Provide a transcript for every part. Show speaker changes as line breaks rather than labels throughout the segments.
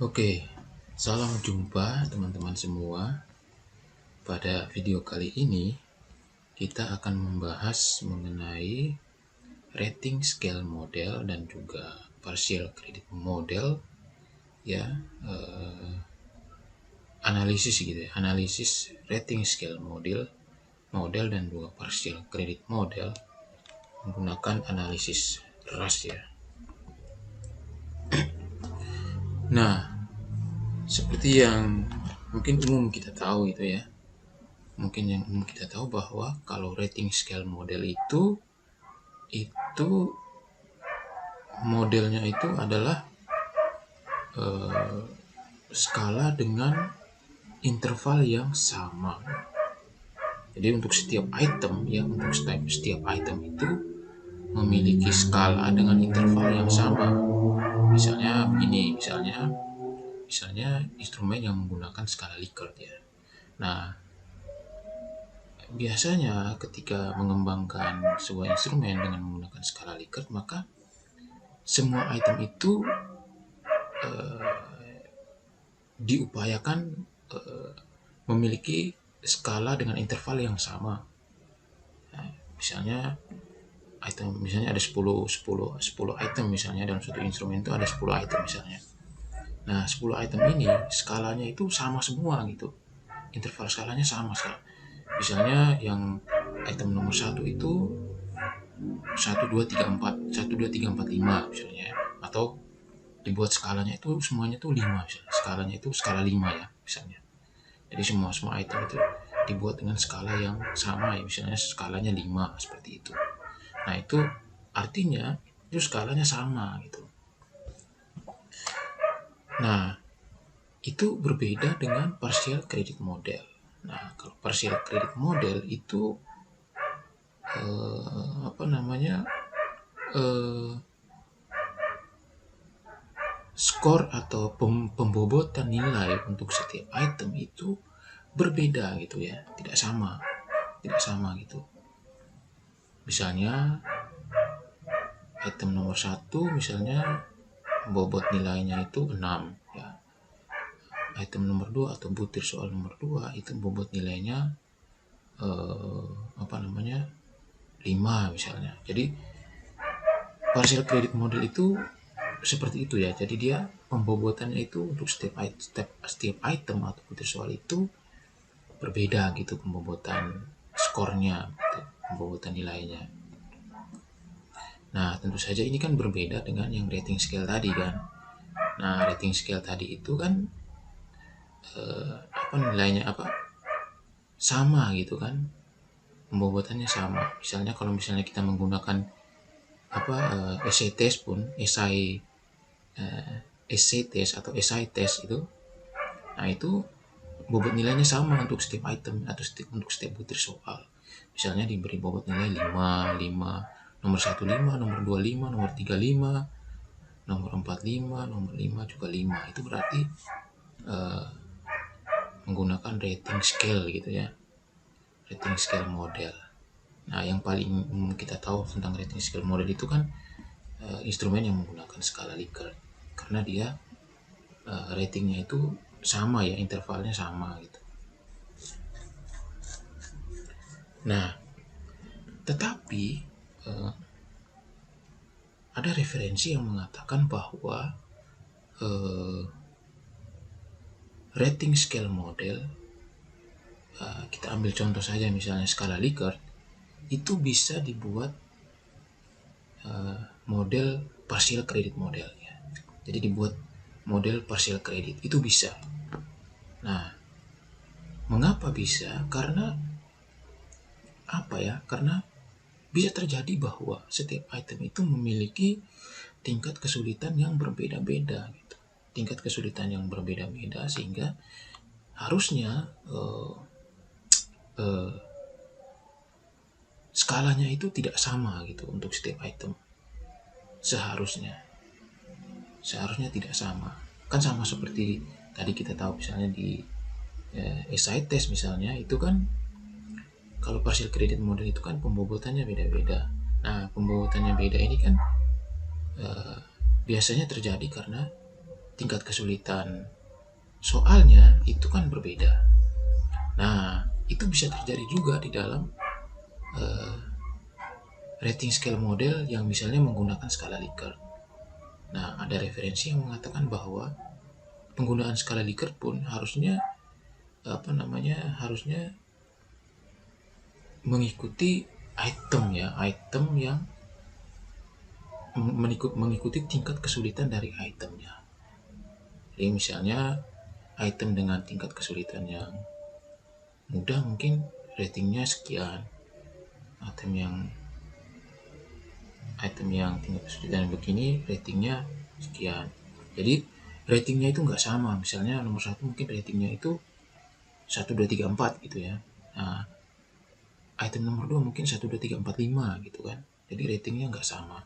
Oke, salam jumpa teman-teman semua. Pada video kali ini kita akan membahas mengenai rating scale model dan juga partial credit model, ya, analisis gitu ya, analisis rating scale model dan juga partial credit model menggunakan analisis RAS ya. Nah, seperti yang mungkin umum kita tahu itu ya, bahwa kalau rating scale model itu modelnya itu adalah skala dengan interval yang sama. Jadi untuk setiap item itu memiliki skala dengan interval yang sama. Misalnya begini, misalnya instrumen yang menggunakan skala Likert ya. Nah, biasanya ketika mengembangkan sebuah instrumen dengan menggunakan skala Likert, maka semua item itu diupayakan memiliki skala dengan interval yang sama. Nah, misalnya ada 10 item misalnya, dalam satu instrumen itu ada 10 item misalnya. Nah, 10 item ini skalanya itu sama semua gitu. Interval skalanya sama. Misalnya yang item nomor 1 itu 1 2 3 4 5 misalnya, atau dibuat skalanya itu semuanya tuh 5 misalnya. Skalanya itu skala 5 ya misalnya. Jadi semua item itu dibuat dengan skala yang sama ya, misalnya skalanya 5 seperti itu. Nah, itu artinya itu skalanya sama gitu. Nah, itu berbeda dengan partial credit model. Nah, kalau partial credit model itu skor atau pembobotan nilai untuk setiap item itu berbeda gitu ya, tidak sama gitu. Misalnya item nomor 1 misalnya bobot nilainya itu 6 ya. Item nomor 2 atau butir soal nomor 2 itu bobot nilainya 5 misalnya. Jadi partial credit model itu seperti itu ya. Jadi dia pembobotannya itu untuk setiap item atau butir soal itu berbeda gitu, pembobotan skornya gitu, pembobotan nilainya. Nah, tentu saja ini kan berbeda dengan yang rating scale tadi kan. Nah, rating scale tadi itu kan nilainya sama gitu kan, pembobotannya sama. Kalau misalnya kita menggunakan essay test pun, essay test atau essay test itu, nah itu bobot nilainya sama untuk setiap item atau untuk setiap butir soal. Misalnya diberi bobot nilai 5, nomor 1 5, nomor 2 5, nomor 3 5, nomor 4 5, nomor 5 juga 5. Itu berarti menggunakan rating scale gitu ya, rating scale model. Nah, yang paling kita tahu tentang rating scale model itu kan instrumen yang menggunakan skala Likert, karena dia ratingnya itu sama ya, intervalnya sama gitu. Nah, tetapi ada referensi yang mengatakan bahwa rating scale model, kita ambil contoh saja misalnya skala Likert, itu bisa dibuat model partial credit model ya. Jadi dibuat model partial credit itu bisa. Nah, mengapa bisa? Karena karena bisa terjadi bahwa setiap item itu memiliki tingkat kesulitan yang berbeda-beda gitu. Tingkat kesulitan yang berbeda-beda sehingga harusnya skalanya itu tidak sama gitu untuk setiap item. Seharusnya tidak sama. Kan sama seperti tadi kita tahu misalnya di essay test misalnya, itu kan kalau partial credit model itu kan pembobotannya beda-beda. Nah, pembobotannya beda ini kan biasanya terjadi karena tingkat kesulitan soalnya itu kan berbeda. Nah, itu bisa terjadi juga di dalam rating scale model yang misalnya menggunakan skala Likert. Nah, ada referensi yang mengatakan bahwa penggunaan skala Likert pun harusnya harusnya mengikuti item yang mengikuti tingkat kesulitan dari itemnya. Jadi misalnya item dengan tingkat kesulitan yang mudah mungkin ratingnya sekian, item yang tingkat kesulitan begini ratingnya sekian. Jadi ratingnya itu nggak sama. Misalnya nomor 1 mungkin ratingnya itu 1, 2, 3, 4 gitu ya. Nah, item nomor 2 mungkin 1, 2, 3, 4, 5 gitu kan. Jadi ratingnya nggak sama.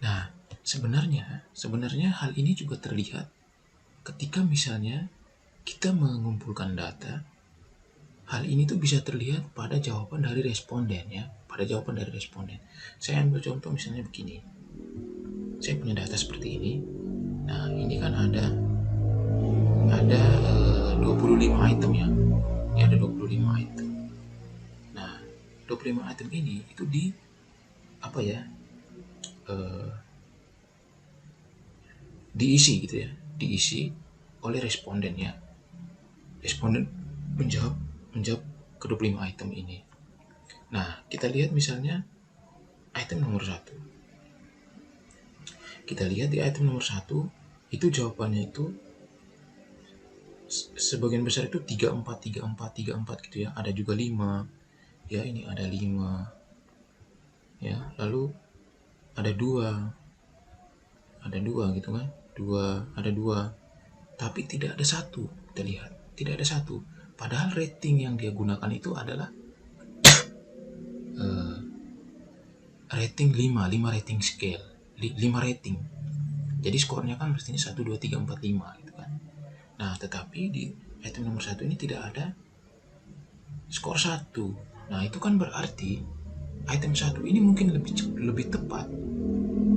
Nah, sebenarnya hal ini juga terlihat ketika misalnya kita mengumpulkan data. Hal ini tuh bisa terlihat pada jawaban dari responden ya, Saya ambil contoh misalnya begini. Saya punya data seperti ini. Nah, ini kan ada 25 item ya. Ini ada 25 item. Nah, 25 item ini itu diisi gitu ya, diisi oleh responden ya. Responden menjawab ke 25 item ini. Nah, kita lihat misalnya item nomor 1. Kita lihat di item nomor 1 itu jawabannya itu sebagian besar itu 34 gitu ya. Ada juga 5. Ya, ini ada 5. Ya, lalu ada 2. Ada 2 gitu kan. Ada 2. Tapi tidak ada 1. Kita lihat, tidak ada 1. Padahal rating yang dia gunakan itu adalah rating 5 rating scale, 5 rating. Jadi skornya kan mestinya 1, 2, 3, 4, 5 gitu kan. Nah, tetapi di item nomor 1 ini tidak ada skor 1. Nah, itu kan berarti item 1 ini mungkin lebih tepat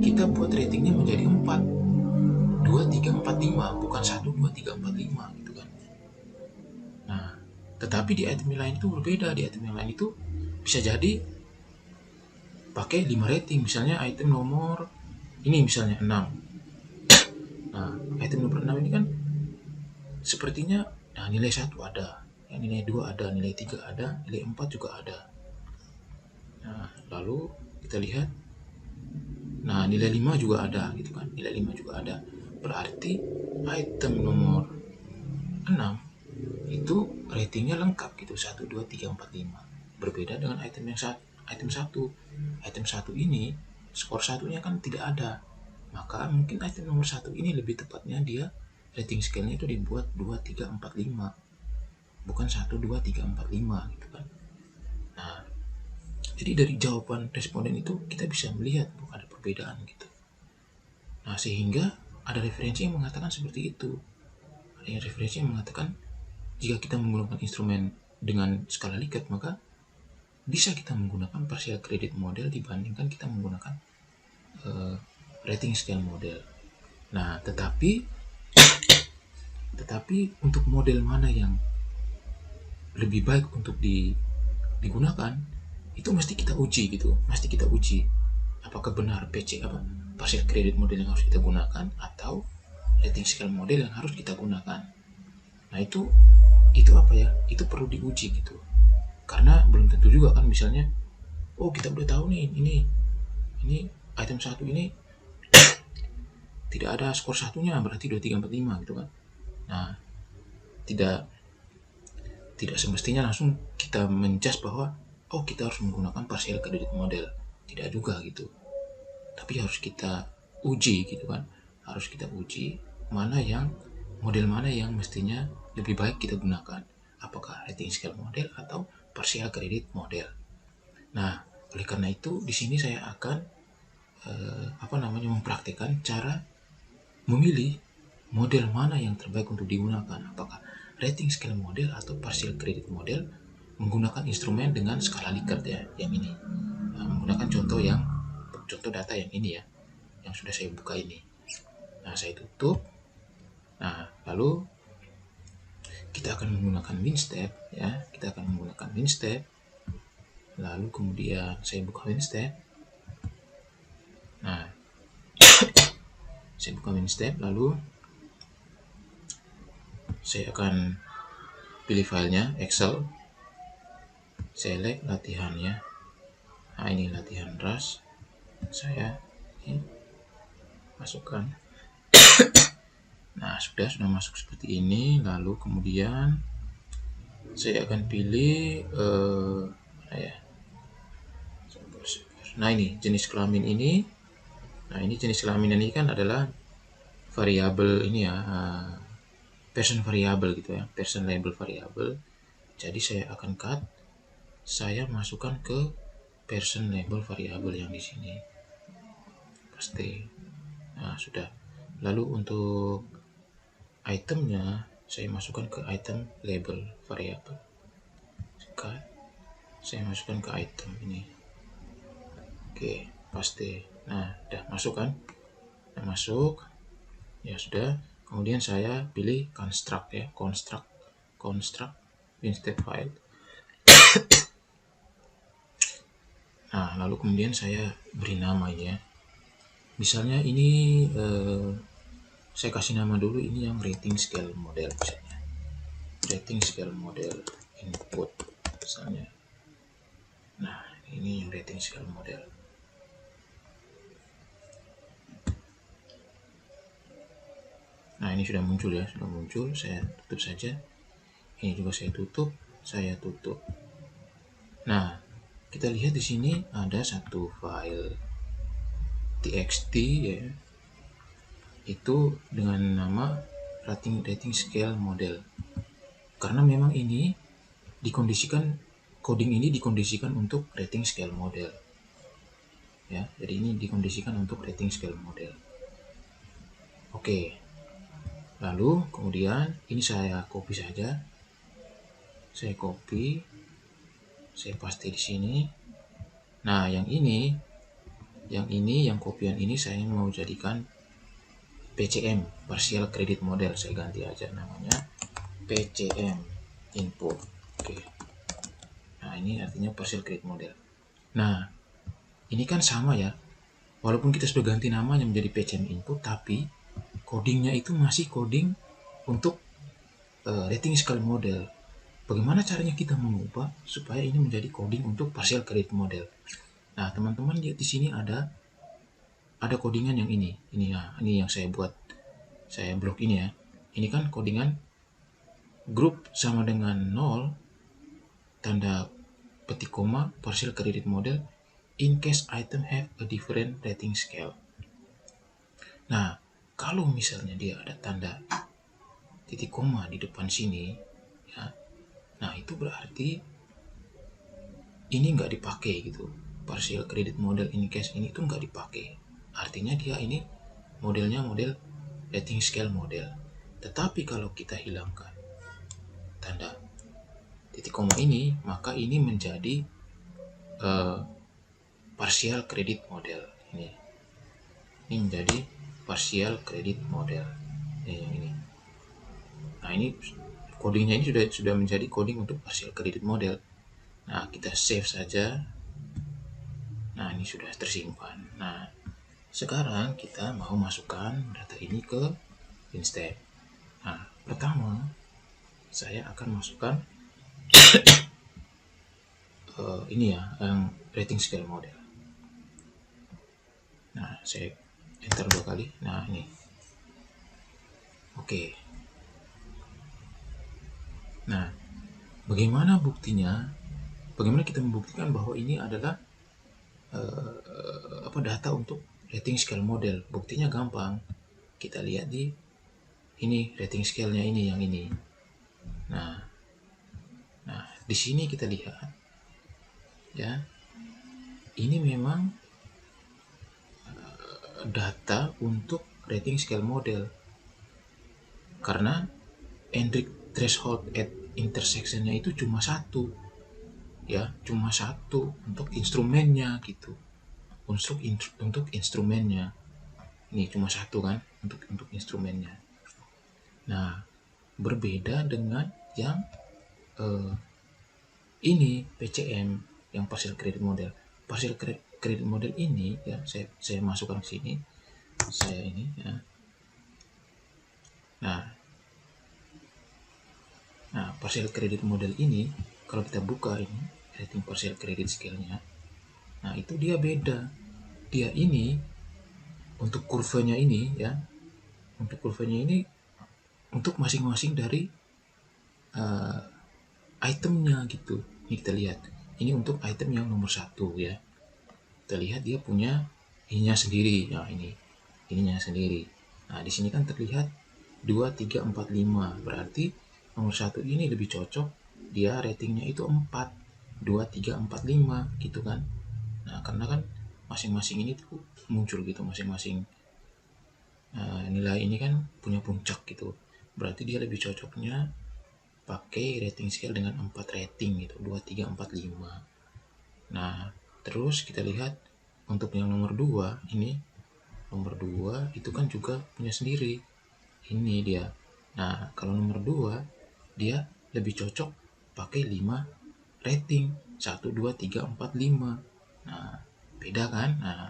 kita buat ratingnya menjadi 4, 2, 3, 4, 5, bukan 1, 2, 3, 4, 5 gitu kan. Nah, tetapi di item yang lain itu berbeda. Di item yang lain itu bisa jadi pakai 5 rating. Misalnya item nomor ini misalnya 6. Nah, item nomor 6 ini kan sepertinya nilai 1 ada, nilai 2 ada, nilai 3 ada, nilai 4 juga ada. Nah, lalu kita lihat, nah nilai 5 juga ada gitu kan, nilai 5 juga ada. Berarti item nomor 6 itu ratingnya lengkap gitu, 1, 2, 3, 4, 5. Berbeda dengan item 1. Item 1 ini skor 1-nya kan tidak ada. Maka mungkin item nomor 1 ini lebih tepatnya dia rating scale-nya itu dibuat 2, 3, 4, 5. Bukan 1, 2, 3, 4, 5 gitu kan. Nah, jadi dari jawaban responden itu kita bisa melihat bahwa ada perbedaan gitu. Nah, sehingga ada referensi yang mengatakan seperti itu. Ada referensi yang mengatakan jika kita menggunakan instrumen dengan skala Likert, maka bisa kita menggunakan partial credit model dibandingkan kita menggunakan rating scale model. Nah, tetapi untuk model mana yang lebih baik untuk digunakan itu mesti kita uji gitu. Apakah benar partial credit model yang harus kita gunakan atau rating scale model yang harus kita gunakan. Nah, itu itu perlu diuji gitu. Karena belum tentu juga kan, misalnya kita udah tahu nih ini item 1 ini tidak ada skor 1-nya, berarti 2, 3, 4, 5 gitu kan. Nah, tidak semestinya langsung kita menjudge bahwa kita harus menggunakan partial credit model. Tidak juga gitu. Tapi harus kita uji gitu kan. Harus kita uji model mana yang mestinya lebih baik kita gunakan. Apakah rating scale model atau partial credit model. Nah, oleh karena itu di sini saya akan mempraktikkan cara memilih model mana yang terbaik untuk digunakan. Apakah rating scale model atau partial credit model menggunakan instrumen dengan skala Likert ya, yang ini. Nah, menggunakan contoh data yang ini ya, yang sudah saya buka ini. Nah, saya tutup. Nah, lalu kita akan menggunakan WinStep ya. Kita akan menggunakan WinStep. Lalu kemudian saya buka WinStep. Nah, saya buka WinStep, lalu saya akan pilih filenya Excel. Select latihannya. Nah, ini latihan ras. Saya ini masukkan. Nah, sudah masuk seperti ini. Lalu kemudian saya akan pilih mana ya? Nah, ini jenis kelamin ini. Nah, ini jenis kelamin ini kan adalah variabel ini ya, person variabel gitu ya, person label variabel. Jadi saya akan cut, saya masukkan ke person label variabel yang di sini. Paste. Nah, sudah. Lalu untuk itemnya saya masukkan ke item label variabel. Cut. Saya masukkan ke item ini. Oke, paste. Nah, udah masuk kan? Nah, masuk. Ya sudah. Kemudian saya pilih construct ya, construct WinStep file. Nah, lalu kemudian saya beri nama ya. Misalnya ini saya kasih nama dulu, ini yang rating scale model misalnya. Rating scale model input misalnya. Nah, ini yang rating scale model. Nah, ini sudah muncul ya, sudah muncul. Saya tutup saja. Ini juga saya tutup, Nah, kita lihat di sini ada satu file txt ya. Itu dengan nama rating scale model. Karena memang ini dikondisikan, coding ini dikondisikan untuk rating scale model. Ya, jadi ini dikondisikan untuk rating scale model. Oke. Lalu kemudian ini saya copy saja. Saya copy, saya paste di sini. Nah, yang kopian ini saya mau jadikan PCM, partial credit model. Saya ganti aja namanya PCM input. Oke. Nah, ini artinya partial credit model. Nah, ini kan sama ya. Walaupun kita sudah ganti namanya menjadi PCM input, tapi codingnya itu masih coding untuk rating scale model. Bagaimana caranya kita mengubah supaya ini menjadi coding untuk partial credit model? Nah, teman-teman lihat di sini ada codingan yang ini ya, ini yang saya buat, saya blok ini ya. Ini kan codingan grup sama dengan 0 tanda petik koma partial credit model in case item have a different rating scale. Nah, kalau misalnya dia ada tanda titik koma di depan sini ya, nah itu berarti ini nggak dipakai gitu. Partial credit model in case ini tuh nggak dipakai. Artinya dia ini modelnya model rating scale model. Tetapi kalau kita hilangkan tanda titik koma ini, maka ini menjadi partial credit model. Ini menjadi partial credit model. Yang ini. Nah, ini codingnya ini sudah menjadi coding untuk partial credit model. Nah, kita save saja. Nah, ini sudah tersimpan. Nah, sekarang kita mau masukkan data ini ke WinStep. Nah, pertama saya akan masukkan ini ya, yang rating scale model. Nah, saya enter 2 kali. Nah, ini. Oke. Nah, bagaimana buktinya? Bagaimana kita membuktikan bahwa ini adalah data untuk rating scale model? Buktinya gampang. Kita lihat di ini rating scale-nya ini yang ini. Nah, di sini kita lihat ya. Ini memang data untuk rating scale model. Karena Hendrik threshold at intersection-nya itu cuma satu. Ya, cuma satu untuk instrumennya gitu. Untuk instrumennya. Ini cuma satu kan untuk instrumennya. Nah, berbeda dengan yang ini PCM, yang partial credit model. Partial credit model ini ya, saya masukkan ke sini. Saya ini ya. Nah, partial credit model ini kalau kita buka ini rating partial credit scale-nya. Nah, itu dia beda. Dia ini untuk kurvanya ini ya. Untuk kurvanya ini untuk masing-masing dari itemnya gitu. Ini kita lihat. Ini untuk item yang nomor 1 ya. Kita lihat dia punya ininya sendiri. Nah, ininya sendiri. Nah, di sini kan terlihat 2, 3, 4, 5. Berarti nomor 1 ini lebih cocok. Dia ratingnya itu 4. 2, 3, 4, 5 gitu kan. Nah, karena kan masing-masing ini tuh muncul gitu. Masing-masing nilai ini kan punya puncak gitu. Berarti dia lebih cocoknya pakai rating scale dengan 4 rating gitu. 2, 3, 4, 5. Nah, terus kita lihat untuk yang nomor 2 ini. Nomor 2 itu kan juga punya sendiri. Ini dia. Nah, kalau nomor 2 dia lebih cocok pakai 5 rating. 1, 2, 3, 4, 5. Nah, beda kan? Nah,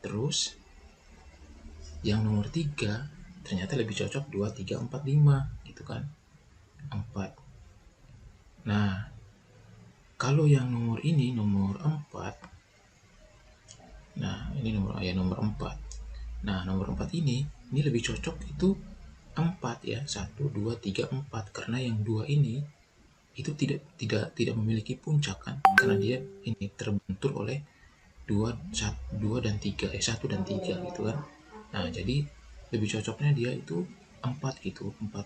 terus yang nomor 3 ternyata lebih cocok 2, 3, 4, 5 gitu kan. 4. Nah, kalau yang nomor ini nomor 4. Nah, ini nomor 4. Nah, nomor 4 ini lebih cocok itu 4 ya. 1, 2, 3, 4 karena yang 2 ini itu tidak memiliki puncak kan, karena dia ini terbentur oleh 2 dan 3 1 dan 3 gitu kan. Nah, jadi lebih cocoknya dia itu 4 gitu. 4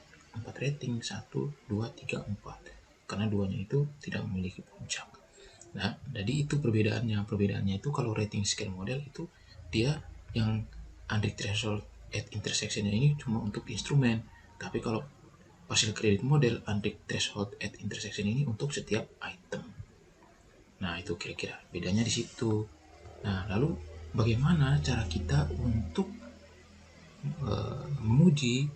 rating 1, 2, 3, 4 karena duanya itu tidak memiliki puncak. Nah, jadi itu perbedaannya. Perbedaannya itu kalau rating scale model itu dia yang Andreessen threshold at intersection-nya ini cuma untuk instrumen. Tapi kalau partial credit model Andreessen threshold at intersection ini untuk setiap item. Nah, itu kira-kira bedanya di situ. Nah, lalu bagaimana cara kita untuk menguji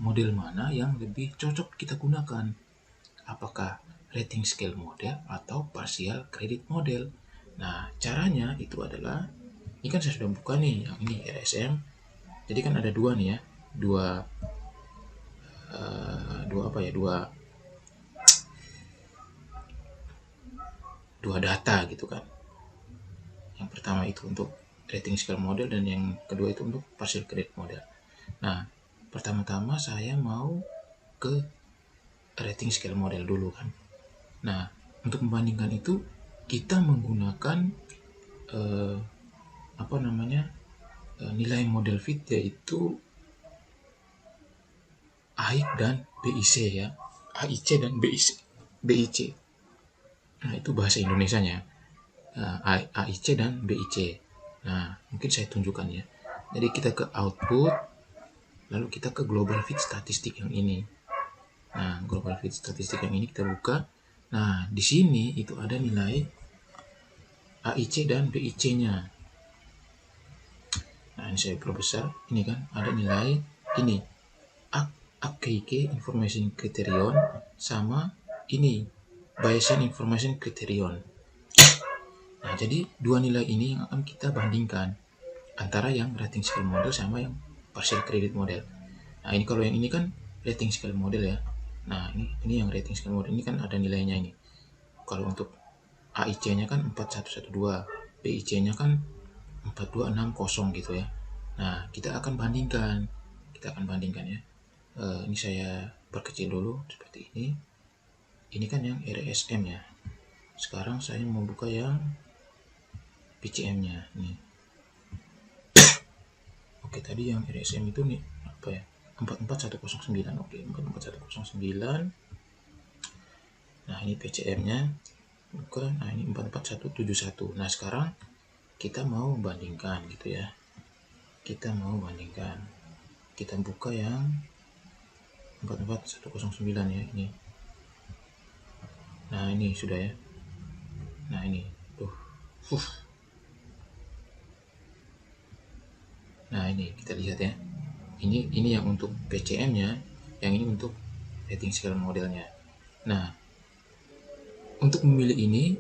model mana yang lebih cocok kita gunakan? Apakah rating scale model atau partial credit model? Nah, caranya itu adalah, ini kan saya sudah buka nih, yang ini RSM. Jadi kan ada dua nih ya, dua data gitu kan. Yang pertama itu untuk rating scale model dan yang kedua itu untuk partial credit model. Nah, pertama-tama saya mau ke rating scale model dulu kan. Nah, untuk membandingkan itu kita menggunakan nilai model fit yaitu AIC dan BIC ya. AIC dan BIC. Nah, itu bahasa Indonesianya. AIC dan BIC. Nah, mungkin saya tunjukkan ya. Jadi kita ke output, lalu kita ke global fit statistik yang ini. Nah, global fit statistik yang ini kita buka. Nah, di sini itu ada nilai AIC dan BIC-nya. Nah, ini saya perbesar. Ini kan ada nilai ini. AKK Information Criterion sama ini Bayesian Information Criterion. Nah, jadi dua nilai ini yang akan kita bandingkan antara yang rating scale model sama yang partial credit model. Nah, ini kalau yang ini kan rating scale model ya. Nah, ini yang rating scale model ini kan ada nilainya ini. Kalau untuk AIC-nya kan 4112, BIC-nya kan 4260 gitu ya. Nah, kita akan bandingkan. Ya. Ini saya perkecil dulu seperti ini. Ini kan yang RSM ya. Sekarang saya mau buka yang PCM-nya nih. Oke, tadi yang RSM itu nih apa ya? 44109. Oke, 44109. Nah, ini PCM-nya. Bukan, nah ini 44171. Nah, sekarang kita mau bandingkan gitu ya. Kita buka yang 44109 ya ini. Nah, ini sudah ya. Nah, ini tuh. Nah, ini kita lihat ya. Ini yang untuk PCM-nya, yang ini untuk rating scale modelnya. Nah, untuk memilih ini,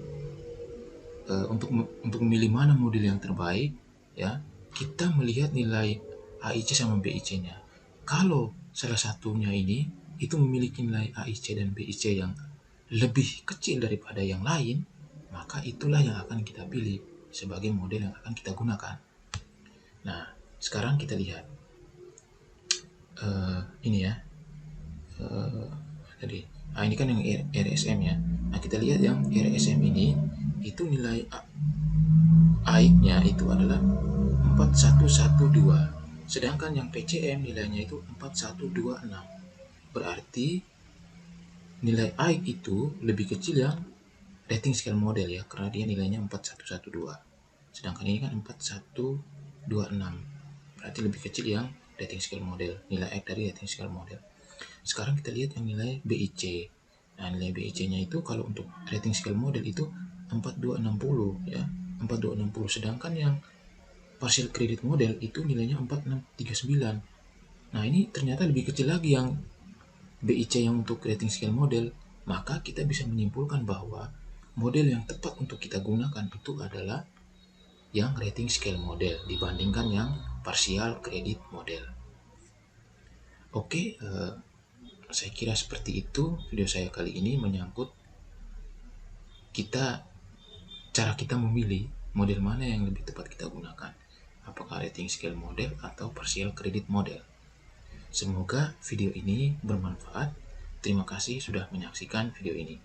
untuk memilih mana model yang terbaik, ya, kita melihat nilai AIC sama BIC-nya. Kalau salah satunya ini itu memiliki nilai AIC dan BIC yang lebih kecil daripada yang lain, maka itulah yang akan kita pilih sebagai model yang akan kita gunakan. Nah, sekarang kita lihat ini ya. Tadi, ini kan yang RSM ya. Nah, kita lihat yang RSM ini itu nilai AIC-nya itu adalah 4112. Sedangkan yang PCM nilainya itu 4126. Berarti nilai AIC itu lebih kecil yang rating scale model ya, karena dia nilainya 4112. Sedangkan ini kan 4126. Berarti lebih kecil yang rating scale model, nilai AIC dari rating scale model. Sekarang kita lihat yang nilai BIC. Nah, nilai BIC-nya itu kalau untuk rating scale model itu 4260 ya, 4260. Sedangkan yang partial credit model itu nilainya 4639. Nah, ini ternyata lebih kecil lagi yang BIC yang untuk rating scale model. Maka kita bisa menyimpulkan bahwa model yang tepat untuk kita gunakan itu adalah yang rating scale model dibandingkan yang partial credit model. Oke, saya kira seperti itu video saya kali ini menyangkut cara kita memilih model mana yang lebih tepat kita gunakan. Apakah rating scale model atau partial credit model. Semoga video ini bermanfaat. Terima kasih sudah menyaksikan video ini.